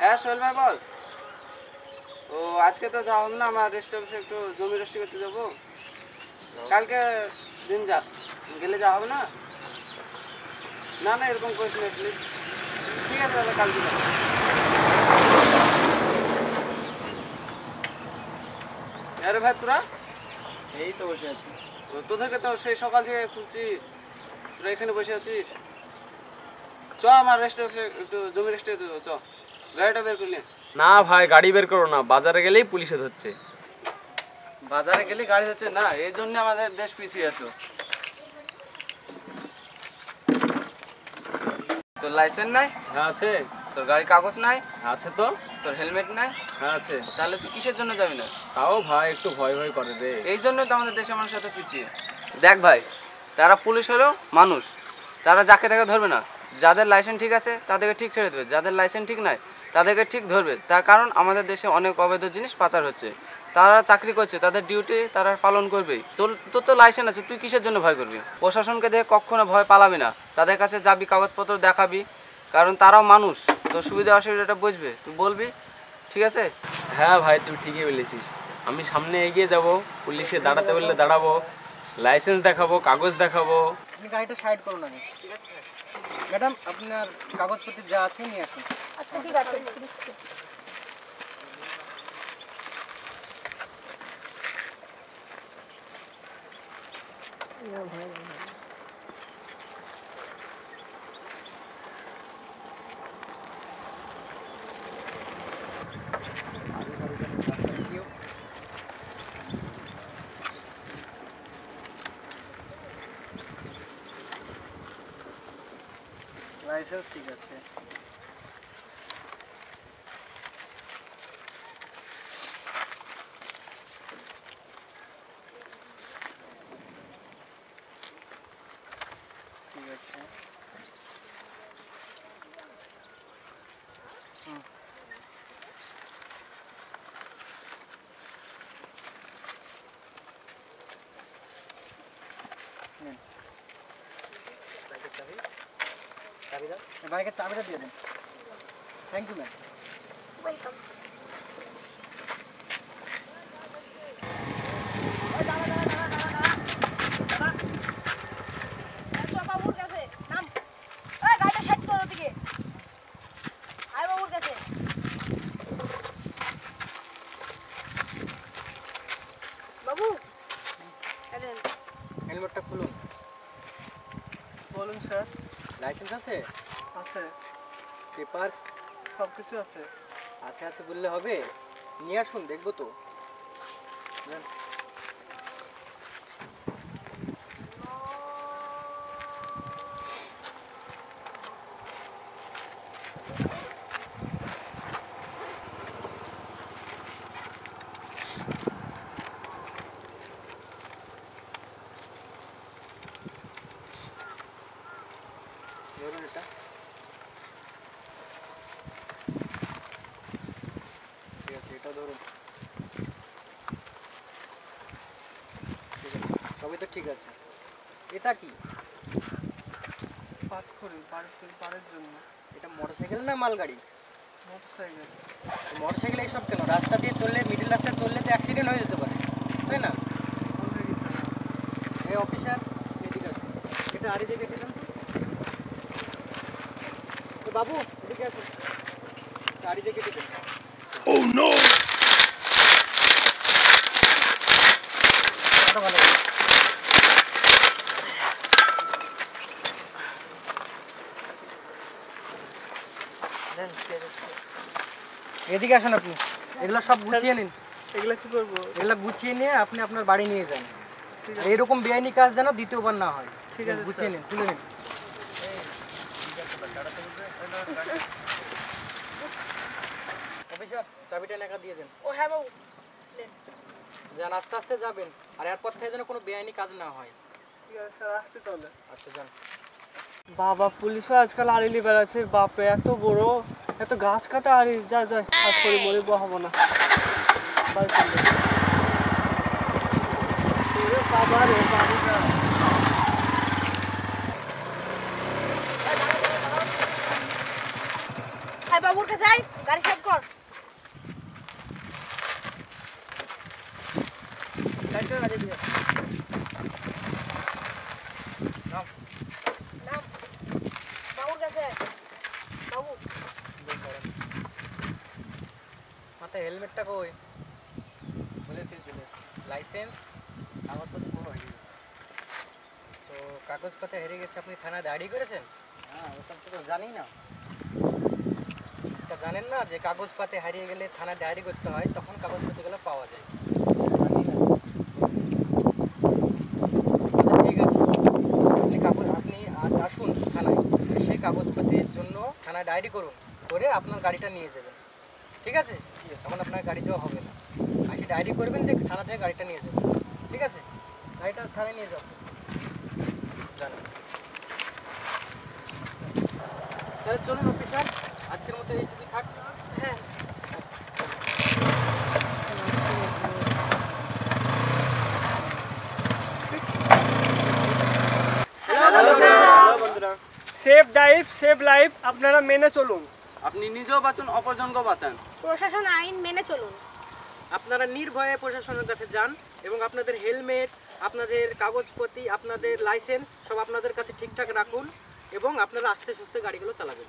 হ্যাঁ সোহেল ভাই বল। ও আজকে তো যাওয়া হবে না, আমার রেস্ট অফিসে একটু জমি রেস্টি করতে যাবো। কালকে দিন যা, গেলে যাওয়া হবে না? না না এরকম করিস না প্লিজ। ঠিক আছে তাহলে কালকে যাবো। আরে ভাই তোরা এই তো বসে আছি। তোদেরকে তো সেই সকাল থেকে খুঁজছি, তোরা এখানে বসে আছিস। চ আমার রেস্ট অফিসে একটু জমি রেস্টে দিতে চ, গাড়িটা বের করলি। না ভাই গাড়ি বের করো না, বাজারে গেলেই পুলিশে ধরছে। বাজারে গেলে গাড়ি হচ্ছে না, এই জন্য আমাদের দেশ পিছিয়ে যেত। তোর লাইসেন্স নাই? হ্যাঁ আছে। তোর গাড়ির কাগজ নাই? আছে তো। তোর হেলমেট নাই? হ্যাঁ আছে। তাহলে তুই কিসের জন্য যাবি না? তাও ভাই একটু ভয় ভয় করে রে। এই জন্যই তো আমাদের দেশের মানুষ এত পিছিয়ে। দেখ ভাই, তারা পুলিশ হলেও মানুষ, তারা যাকে তাকে ধরবে না। যাদের লাইসেন্স ঠিক আছে তাদেরকে ঠিক ছেড়ে দেবে, যাদের লাইসেন্স ঠিক নাই তাদেরকে ঠিক ধরবে। তার কারণ আমাদের দেশে অনেক অবৈধ জিনিস পাচার হচ্ছে। তারা চাকরি করছে, তাদের ডিউটি তারা পালন করবেই। তোর তোর তো লাইসেন্স আছে, তুই কিসের জন্য ভয় করবি? প্রশাসনকে দেখে কখনো ভয় পালাবি না, তাদের কাছে যাবি, কাগজপত্র দেখাবি, কারণ তারাও মানুষ, তোর সুবিধা অসুবিধাটা বুঝবে, তুই বলবি। ঠিক আছে? হ্যাঁ ভাই তুই ঠিকই বলেছিস। আমি সামনে এগিয়ে যাব, পুলিশে দাঁড়াতে বললে দাঁড়াবো, লাইসেন্স দেখাবো, কাগজ দেখাবো। আপনি গাড়িটা সাইড করুন আগে। ঠিক আছে ম্যাডাম, আপনার কাগজপত্র যা আছে নিয়ে আসুন। আচ্ছা ঠিক আছে। লাইসেন্স ঠিক আছে। ঠিক আছে। বাইকের চাবিটা দিয়ে দেন। Thank you ma'am. ওয়েলকাম। বাবুর কাছে নাম, গাড়িটা সাইড করো ওদিকে। আয় বাবুর কাছে। বাবু হেলমেটটা খুলুন। বলুন স্যার। লাইসেন্স আছে? আছে, পেপারস সব কিছু আছে। আছে আছে বললে হবে? নিয়ে আসুন, দেখবো তো। ধরুন এটা। ঠিক আছে, এটা ধরুন। ঠিক আছে, সবই তো ঠিক আছে। এটা কি? পাড়ের জন্য। এটা মোটরসাইকেল না মালগাড়ি? মোটরসাইকেল। মোটরসাইকেল এইসব কেন? রাস্তা দিয়ে চললে, মিডিল রাস্তায় চললে তো অ্যাক্সিডেন্ট হয়ে যেতে পারে, তাই না? এই অফিসার এদিকে আসুন। এটা আড়ি দিয়ে কেটে দেন তো। বাবু এদিকে আসুন, আড়ি দিয়ে কেটে দেন। Oh no! ভালো। এদিকে আসুন আপনি, এগুলো সব গুছিয়ে নিন। এগুলো কি করবো? এগুলো গুছিয়ে নিয়ে আপনি আপনার বাড়ি নিয়ে যান। আর এরকম বেআইনি কাজ যেন দ্বিতীয়বার না হয়। ঠিক আছে, গুছিয়ে নিন, তুলে নিন। অফিসার চাবিটা একা দিয়ে দেন। ও হ্যাঁ বাবু। যান, আস্তে আস্তে যাবেন, আর এরপর থেকে যেন কোনো বেআইনি কাজ না হয়। ঠিক আছে স্যার, আসছি তাহলে। আচ্ছা যান। বাবা পুলিশও আজকাল আড়িলি বেড়াচ্ছে, বাপরে এত বড়, এত গাছ কাটা আড়ি। যা যা আর করে মরে হবো না। বাবা রে বাড়িটা। বাবুর কাছে আয়, গাড়ি সাইড দিয়ে নাম নাম বাবুর কাছে বাবু মাথায় হেলমেটটা কই লাইসেন্স কাগজপত্র পুরো হয়ে গেছে তো কাগজপত্র হেরে গেছে আপনি থানায় ডায়েরি করেছেন হ্যাঁ ওসব তো জানি না এটা জানেন না যে কাগজপত্র হারিয়ে গেলে থানায় ডায়েরি করতে হয় তখন কাগজপত্রগুলো পাওয়া যায় আচ্ছা ঠিক আছে আপনি আজ আসুন থানায় সেই কাগজপত্রের জন্য থানায় ডায়েরি করুন করে আপনার গাড়িটা নিয়ে যাবেন ঠিক আছে তখন আপনার গাড়ি দেওয়া হবে না আসে ডায়েরি করবেন যে থানা থেকে গাড়িটা নিয়ে যাবেন ঠিক আছে গাড়িটা থানায় নিয়ে যাবেন জানেন তাহলে চলুন অফিসার আজকের মতো এইটুকুই থাক হ্যাঁ সেভ লাইফ সেভ লাইফ আপনারা মেনে চলুন। আপনি নিজেও বাঁচুন, অপরজনকেও বাঁচান। প্রশাসন আইন মেনে চলুন। আপনারা নির্ভয়ে প্রশাসনের কাছে যান এবং আপনাদের হেলমেট আপনাদের কাগজপত্র আপনাদের লাইসেন্স সব আপনাদের কাছে ঠিকঠাক রাখুন এবং আপনারা আস্তে সুস্থে গাড়িগুলো চালাবেন।